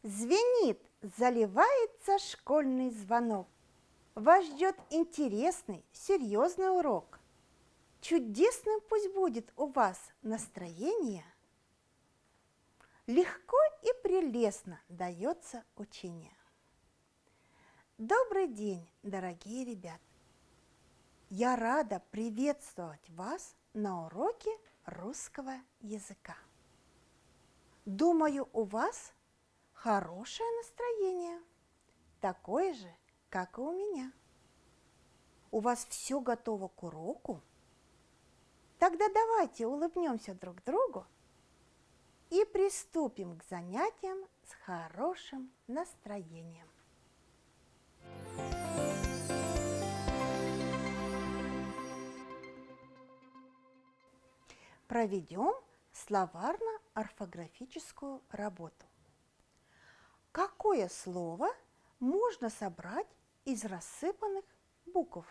Звенит, заливается школьный звонок. Вас ждет интересный, серьезный урок. Чудесным пусть будет у вас настроение. Легко и прелестно дается учение. Добрый день, дорогие ребята! Я рада приветствовать вас на уроке русского языка. Думаю, у вас хорошее настроение, такое же, как и у меня. У вас все готово к уроку? Тогда давайте улыбнемся друг другу и приступим к занятиям с хорошим настроением. Проведем словарно-орфографическую работу. Какое слово можно собрать из рассыпанных букв?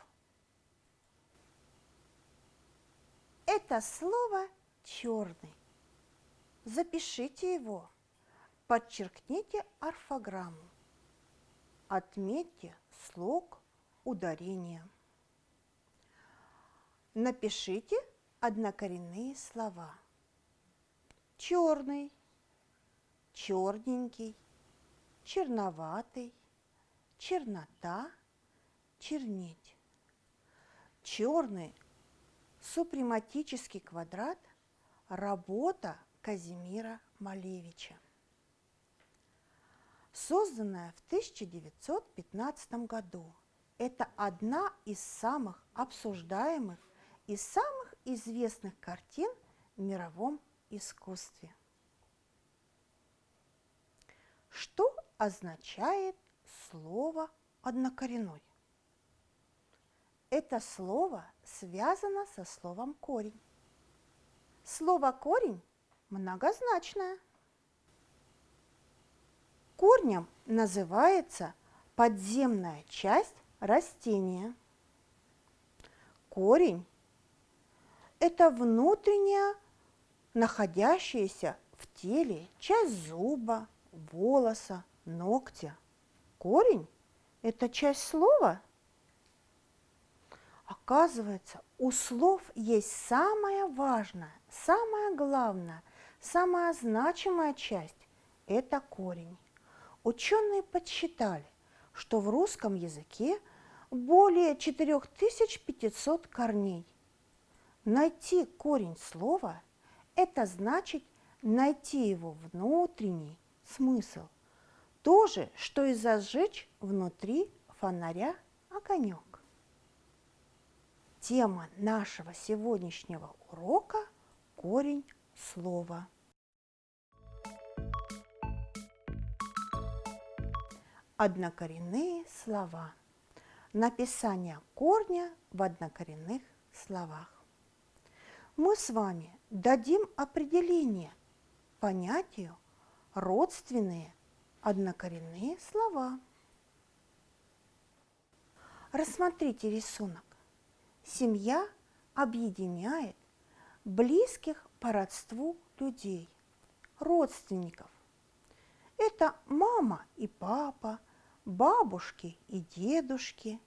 Это слово «черный». Запишите его, подчеркните орфограмму, отметьте слог, ударение. Напишите однокоренные слова. Черный, черненький, черноватый, чернота, чернеть. Черный супрематический квадрат – работа Казимира Малевича, созданная в 1915 году. Это одна из самых обсуждаемых и самых известных картин в мировом искусстве. Что означает слово «однокоренной»? Это слово связано со словом «корень». Слово «корень» многозначное. Корнем называется подземная часть растения. Корень – это внутренняя, находящаяся в теле часть зуба, волоса, ногтя. Корень – это часть слова. Оказывается, у слов есть самая важная, самая главная, самая значимая часть – это корень. Ученые подсчитали, что в русском языке более 4500 корней. Найти корень слова – это значит найти его внутренний смысл. То же, что и зажечь внутри фонаря огонек. Тема нашего сегодняшнего урока – корень слова. Однокоренные слова. Написание корня в однокоренных словах. Мы с вами дадим определение понятию родственные однокоренные слова. Рассмотрите рисунок. Семья объединяет близких по родству людей, родственников. Это мама и папа, бабушки и дедушки,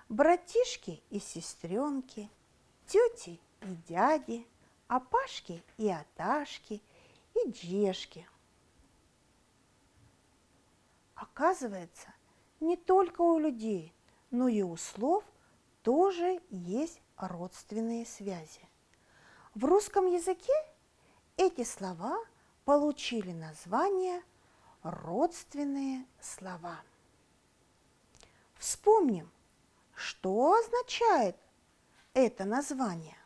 братишки и сестренки, тети и дяди, опашки и аташки и джешки. Оказывается, не только у людей, но и у слов тоже есть родственные связи. В русском языке эти слова получили название родственные слова. Вспомним, что означает это название.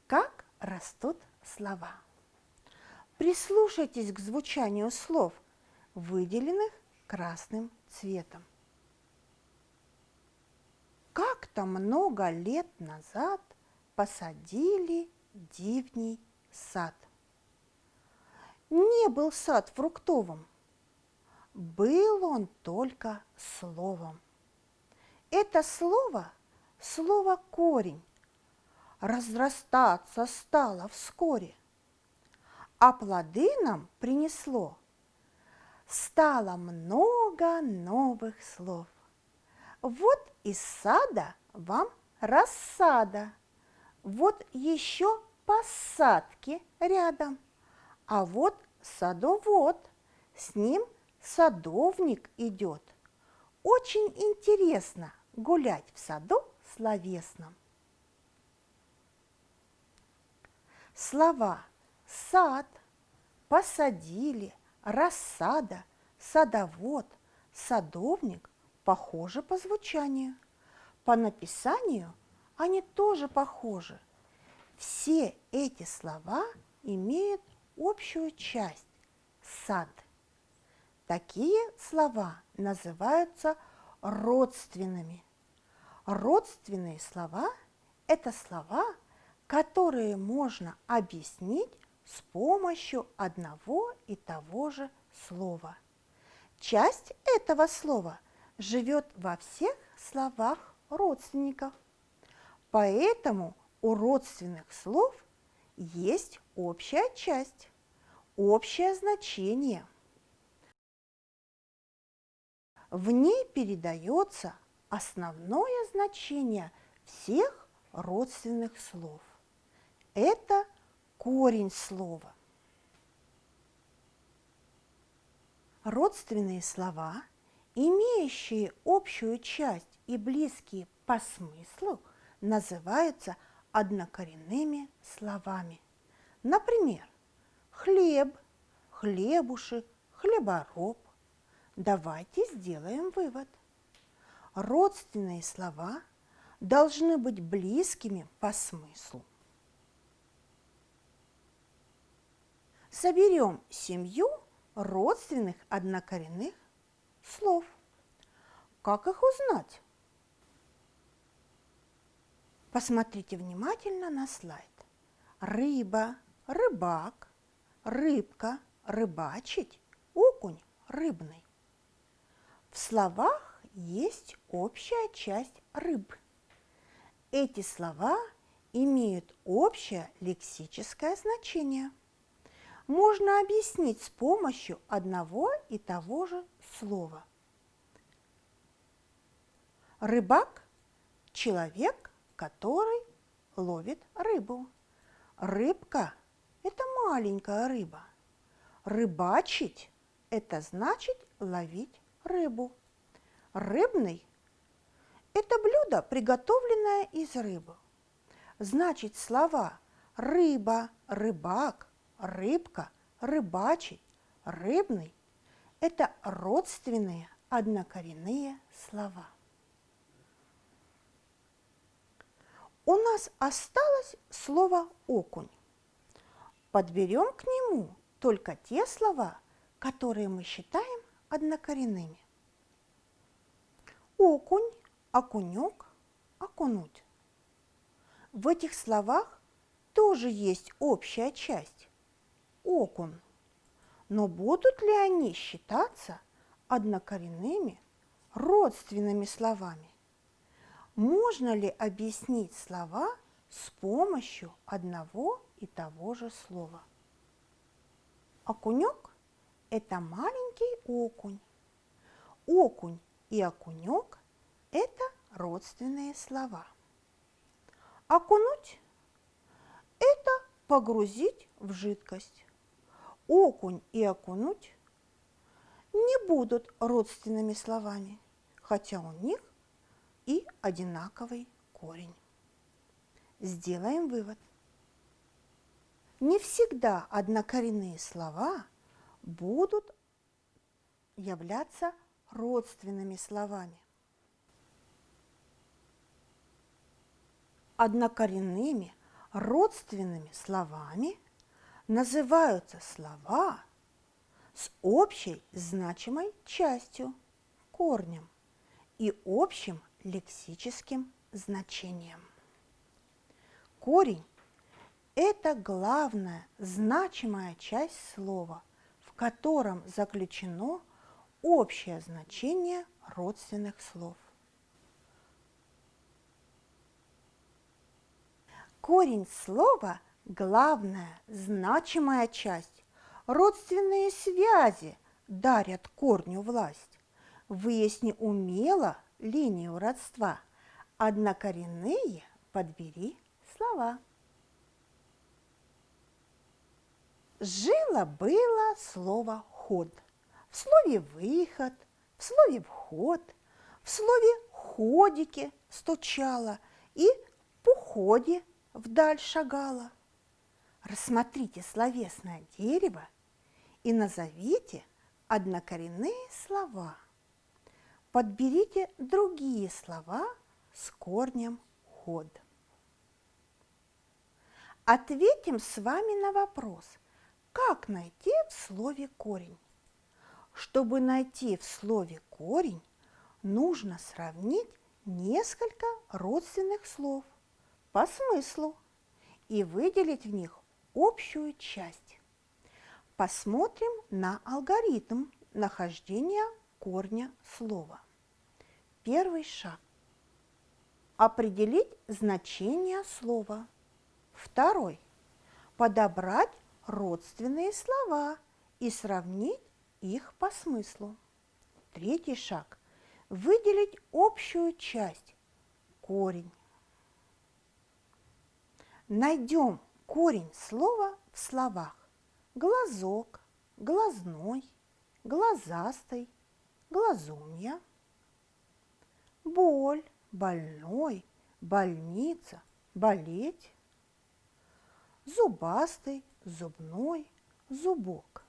Как растут слова? Прислушайтесь к звучанию слов, выделенных красным цветом. Как-то много лет назад посадили дивный сад. Не был сад фруктовым, был он только словом. Это слово – слово «корень», разрастаться стало вскоре. а плоды нам принесло. Стало много новых слов. Вот из сада вам рассада, вот еще посадки рядом, а вот садовод, с ним садовник идет. Очень интересно гулять в саду словесном. Слова сад, посадили, рассада, садовод, садовник похожи по звучанию. По написанию они тоже похожи. Все эти слова имеют общую часть – сад. Такие слова называются родственными. Родственные слова – это слова, которые можно объяснить с помощью одного и того же слова. Часть этого слова живет во всех словах родственников. Поэтому у родственных слов есть общая часть, общее значение. В ней передается основное значение всех родственных слов. Это корень слова. Родственные слова, имеющие общую часть и близкие по смыслу, называются однокоренными словами. Например, хлеб, хлебушек, хлебороб. Давайте сделаем вывод. Родственные слова должны быть близкими по смыслу. Соберем семью родственных однокоренных слов. Как их узнать? Посмотрите внимательно на слайд. Рыба, рыбак, рыбка, рыбачить, окунь, рыбный. В словах есть общая часть рыб. Эти слова имеют общее лексическое значение. Можно объяснить с помощью одного и того же слова. Рыбак – человек, который ловит рыбу. Рыбка – это маленькая рыба. Рыбачить – это значит ловить рыбу. Рыбный – это блюдо, приготовленное из рыбы. Значит, слова рыба, рыбак, рыбка, рыбачить, рыбный – это родственные однокоренные слова. У нас осталось слово окунь. Подберем к нему только те слова, которые мы считаем однокоренными. Окунь, окунек, окунуть. В этих словах тоже есть общая часть – окунь. Но будут ли они считаться однокоренными, родственными словами? Можно ли объяснить слова с помощью одного и того же слова? Окунек – это маленький окунь. Окунь и окунек – это родственные слова. Окунуть – это погрузить в жидкость. Окунь и окунуть не будут родственными словами, хотя у них и одинаковый корень. Сделаем вывод. Не всегда однокоренные слова будут являться родственными словами. Однокоренными родственными словами называются слова с общей значимой частью, корнем и общим лексическим значением. Корень – это главная значимая часть слова, в котором заключено общее значение родственных слов. Корень слова Главная, значимая часть – родственные связи дарят корню власть. Выясни умело линию родства, однокоренные подбери слова. Жило-было слово «ход». В слове «выход», в слове «вход», в слове «ходики» стучало и по ходе вдаль шагала. Рассмотрите словесное дерево и назовите однокоренные слова. Подберите другие слова с корнем «ход». Ответим с вами на вопрос, как найти в слове корень. Чтобы найти в слове корень, нужно сравнить несколько родственных слов по смыслу и выделить в них общую часть. Посмотрим на алгоритм нахождения корня слова. Первый шаг. Определить значение слова. Второй. Подобрать родственные слова и сравнить их по смыслу. Третий шаг. Выделить общую часть – корень. Найдем корень слова в словах глазок, глазной, глазастый, глазунья, боль, больной, больница, болеть, зубастый, зубной, зубок.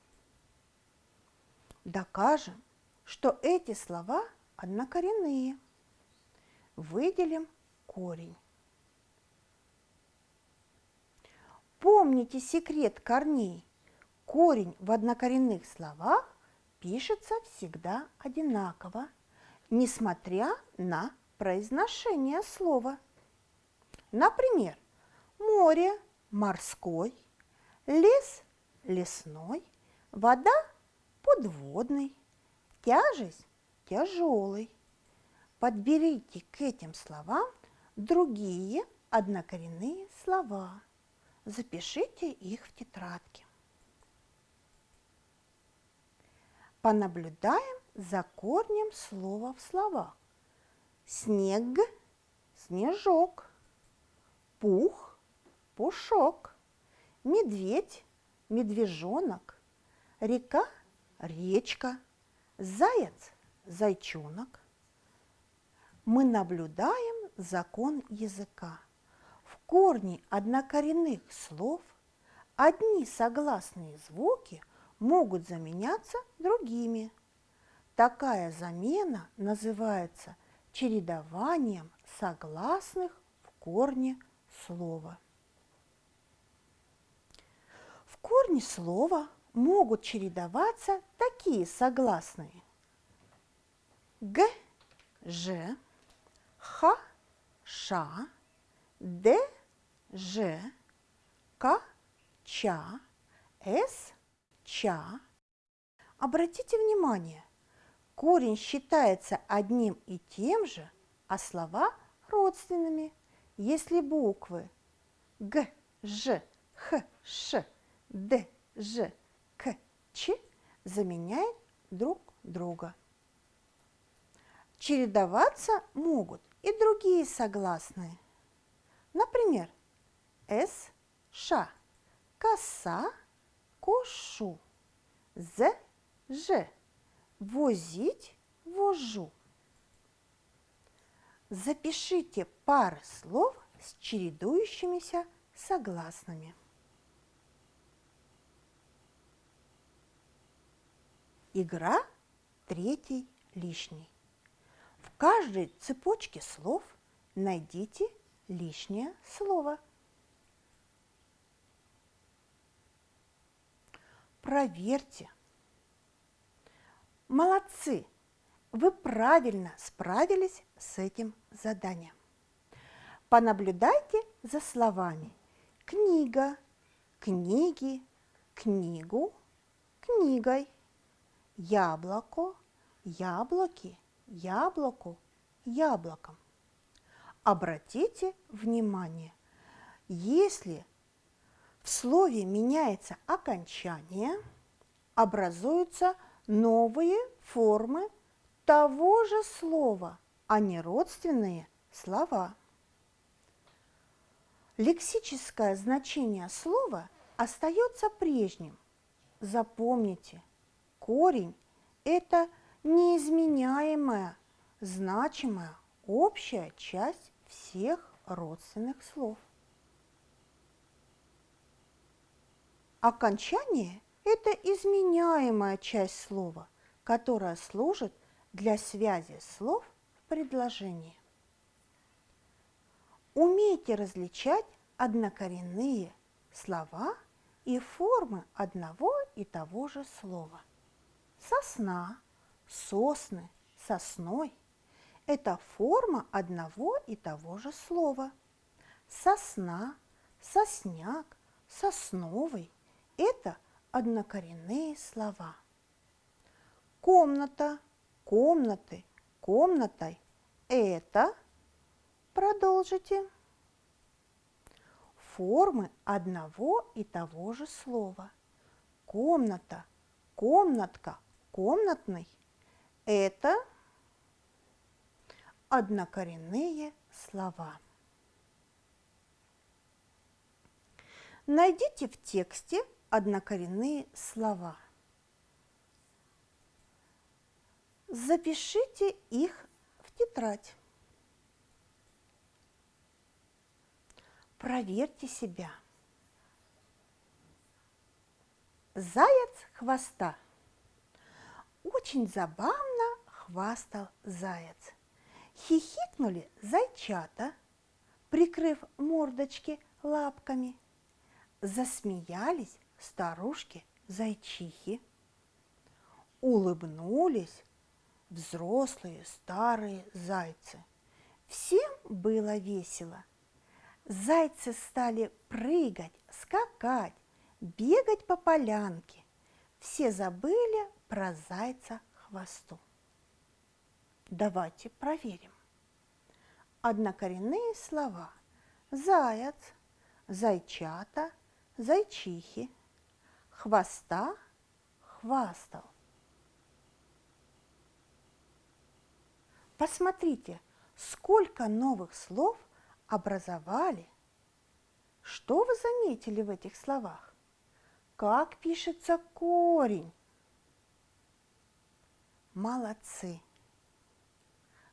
Докажем, что эти слова однокоренные. Выделим корень. Помните секрет корней. Корень в однокоренных словах пишется всегда одинаково, несмотря на произношение слова. Например, море – морской, лес – лесной, вода – подводный, тяжесть – тяжелый. Подберите к этим словам другие однокоренные слова. Запишите их в тетрадке. Понаблюдаем за корнем слова в словах. Снег – снежок, пух – пушок, медведь – медвежонок, река – речка, заяц – зайчонок. Мы наблюдаем закон языка. В корне однокоренных слов одни согласные звуки могут заменяться другими. Такая замена называется чередованием согласных в корне слова. В корне слова могут чередоваться такие согласные: г, ж, х, ша, д, ж, к, ча, с, ча. Обратите внимание, корень считается одним и тем же, а слова родственными, если буквы г, ж, х, ш, д, ж, к, ч заменяют друг друга. Чередоваться могут и другие согласные. Например, с, ша, коса, кошу, з, ж, возить, вожу. Запишите пары слов с чередующимися согласными. Игра третий лишний. В каждой цепочке слов найдите лишнее слово. Проверьте. Молодцы! Вы правильно справились с этим заданием. Понаблюдайте за словами книга, книги, книгу, книгой, яблоко, яблоки, яблоку, яблоком. Обратите внимание, если В слове меняется окончание, образуются новые формы того же слова, а не родственные слова. Лексическое значение слова остается прежним. Запомните, корень – это неизменяемая, значимая, общая часть всех родственных слов. Окончание – это изменяемая часть слова, которая служит для связи слов в предложении. Умейте различать однокоренные слова и формы одного и того же слова. Сосна, сосны, сосной – это форма одного и того же слова. Сосна, сосняк, сосновый – это однокоренные слова. Комната, комнаты, комнатой – это, продолжите, формы одного и того же слова. Комната, комнатка, комнатный – это однокоренные слова. Найдите в тексте однокоренные слова. Запишите их в тетрадь. Проверьте себя. Заяц хвоста. Очень забавно хвастал заяц. Хихикнули зайчата, прикрыв мордочки лапками. Засмеялись старушки-зайчихи. Улыбнулись взрослые старые зайцы. Всем было весело. Зайцы стали прыгать, скакать, бегать по полянке. Все забыли про зайца хвосту. Давайте проверим. Однокоренные слова: заяц, зайчата, зайчихи, хвоста, хвастал. Посмотрите, сколько новых слов образовали. Что вы заметили в этих словах? Как пишется корень? Молодцы!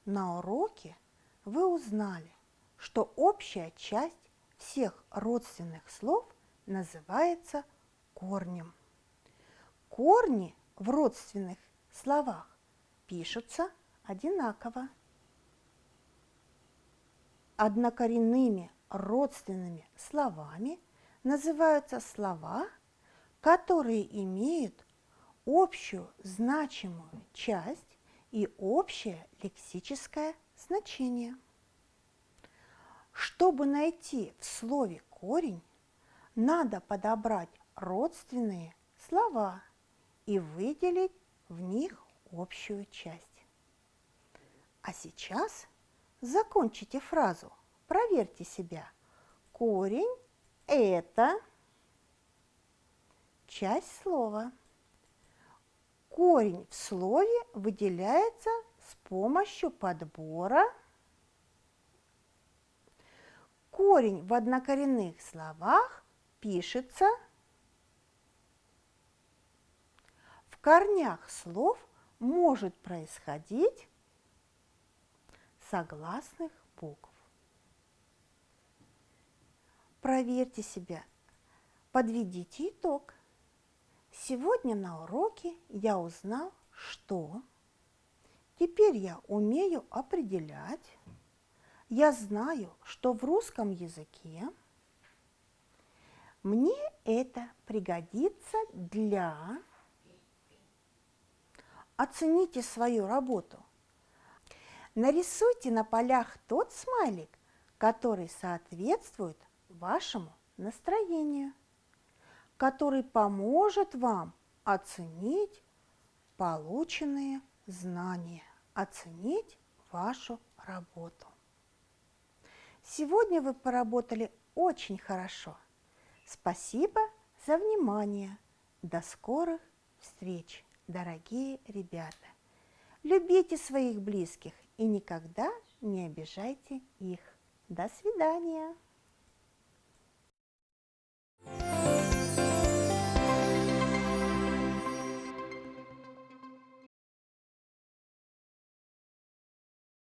На уроке вы узнали, что общая часть всех родственных слов называется корнем. Корни в родственных словах пишутся одинаково. Однокоренными родственными словами называются слова, которые имеют общую значимую часть и общее лексическое значение. Чтобы найти в слове корень, надо подобрать родственные слова и выделить в них общую часть. А сейчас закончите фразу, проверьте себя. Корень – это часть слова. Корень в слове выделяется с помощью подбора. Корень в однокоренных словах пишется. В корнях слов может происходить согласных букв. Проверьте себя, подведите итог. Сегодня на уроке я узнал, что теперь я умею определять, я знаю, что в русском языке мне это пригодится для... Оцените свою работу. Нарисуйте на полях тот смайлик, который соответствует вашему настроению, который поможет вам оценить полученные знания, оценить вашу работу. Сегодня вы поработали очень хорошо. Спасибо за внимание. До скорых встреч, дорогие ребята. Любите своих близких и никогда не обижайте их. До свидания.